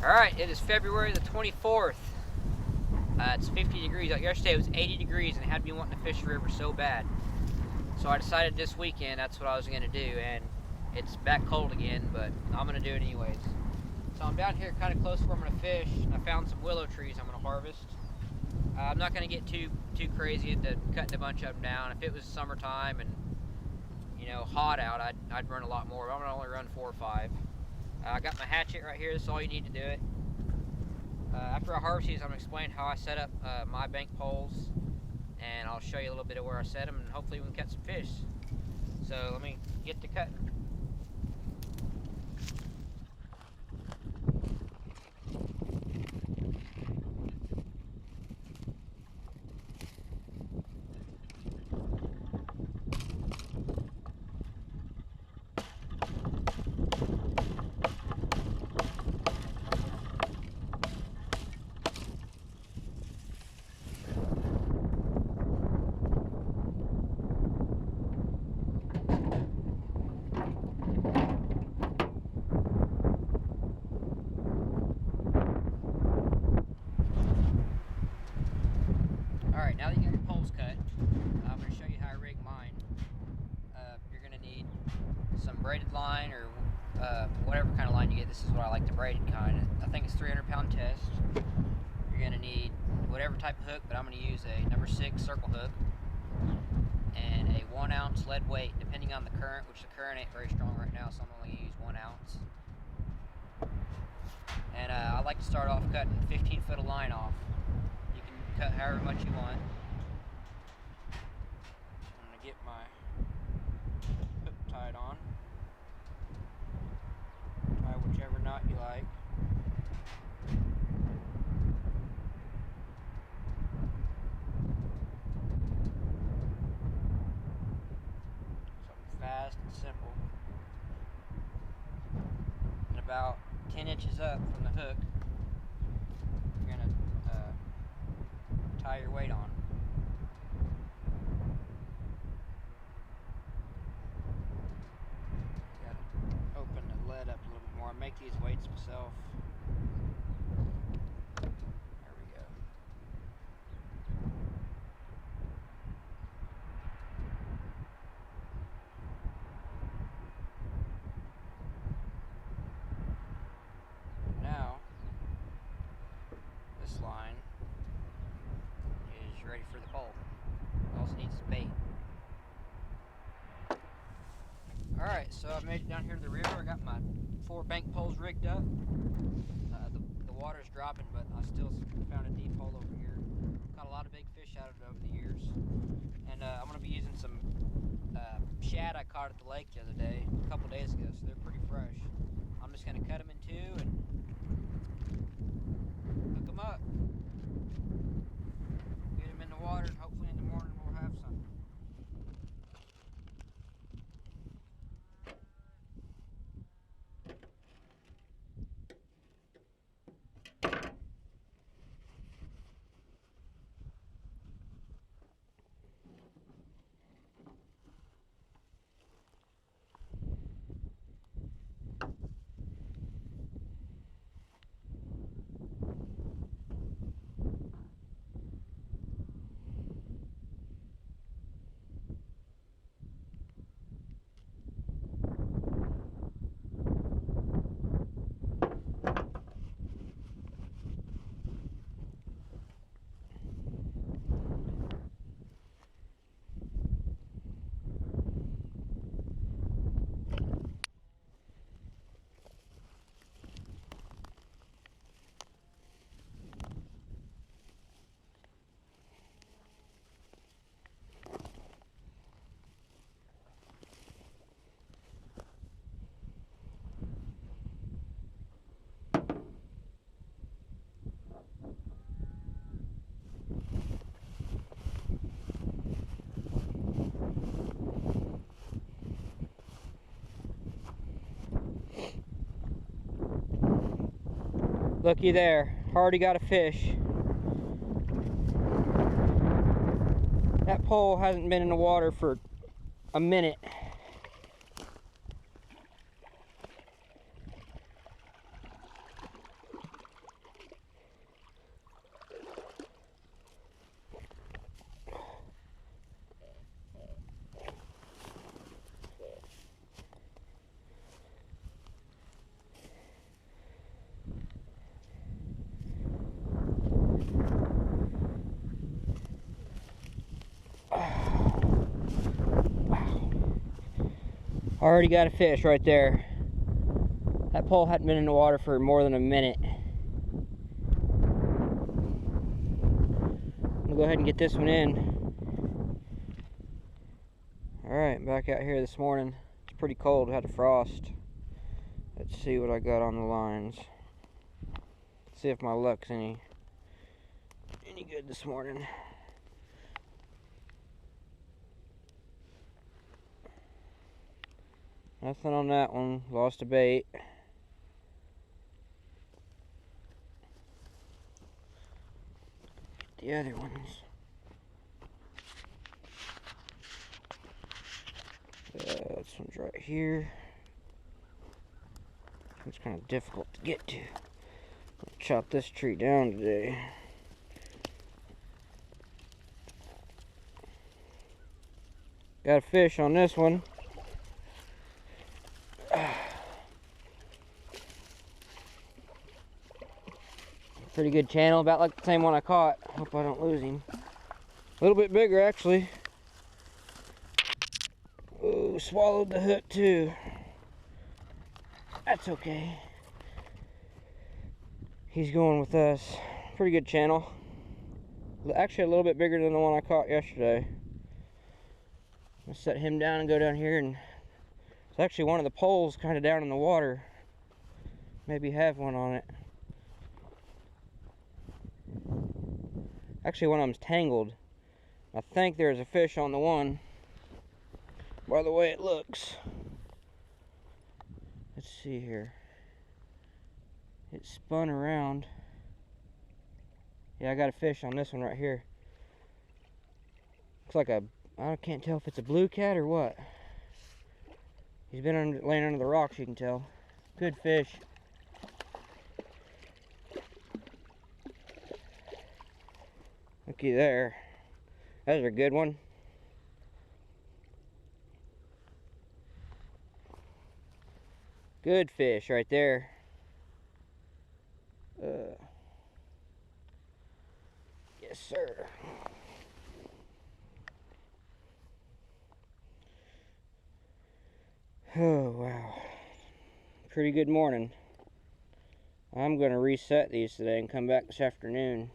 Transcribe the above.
Alright, it is February the 24th. It's 50 degrees. Yesterday it was 80 degrees and it had me wanting to fish the river so bad. So I decided this weekend that's what I was going to do, and it's back cold again, but I'm going to do it anyways. So I'm down here kind of close to where I'm going to fish, and I found some willow trees I'm going to harvest. I'm not going to get too crazy into cutting a bunch of them down. If it was summertime and hot out, I'd run a lot more. But I'm going to only run 4 or 5. I got my hatchet right here. That's all you need to do it. After I harvest these, I'm going to explain how I set up my bank poles, and I'll show you a little bit of where I set them, and hopefully we can catch some fish. So let me get to cutting. Alright, now that you got your poles cut, I'm going to show you how I rig mine. You're going to need some braided line, or whatever kind of line you get. This is what I like, the braided kind. I think it's 300-pound test. You're going to need whatever type of hook, but I'm going to use a number 6 circle hook and a 1 ounce lead weight, depending on the current, which the current ain't very strong right now, so I'm only going to use 1 ounce. And I like to start off cutting 15 foot of line off. You can cut however much you want. I'm going to get my hook tied on. Tie whichever knot you like. Something fast and simple. And about 10 inches up from the hook, you're going to tie your weight on. Got to open the lead up a little bit more. I make these weights myself. There we go. Now, this line is ready for the pole. It also needs some bait. Alright, so I've made it down here to the river. I got my 4 bank poles rigged up. The water's dropping, but I still found a deep hole over here. Caught a lot of big fish out of it over the years. And I'm going to be using some shad I caught at the lake the other day, a couple days ago, so they're pretty fresh. I'm just going to cut them in 2 and hook them up. Get them in the water, and hopefully in the morning we'll have some. Looky there, already got a fish. That pole hasn't been in the water for a minute. Already got a fish right there. That pole hadn't been in the water for more than a minute. I'm gonna go ahead and get this one in. Alright, back out here this morning. It's pretty cold, had a frost. Let's see what I got on the lines. See if my luck's any good this morning. Nothing on that one. Lost a bait. Get the other ones. This one's right here. It's kind of difficult to get to. I'll chop this tree down today. Got a fish on this one. Pretty good channel, about like the same one I caught. Hope I don't lose him. A little bit bigger actually. Ooh, swallowed the hook too. That's okay. He's going with us. Pretty good channel. Actually a little bit bigger than the one I caught yesterday. I'll set him down and go down here, and it's actually one of the poles kind of down in the water. Maybe have one on it. Actually one of them's tangled. I think there's a fish on the one by the way it looks. Let's see here. It spun around. Yeah, I got a fish on this one right here. Looks like I can't tell if it's a blue cat or what. He's been laying under the rocks, you can tell. Good fish. Looky there. That's a good one. Good fish right there. Yes, sir. Oh, wow. Pretty good morning. I'm going to reset these today and come back this afternoon.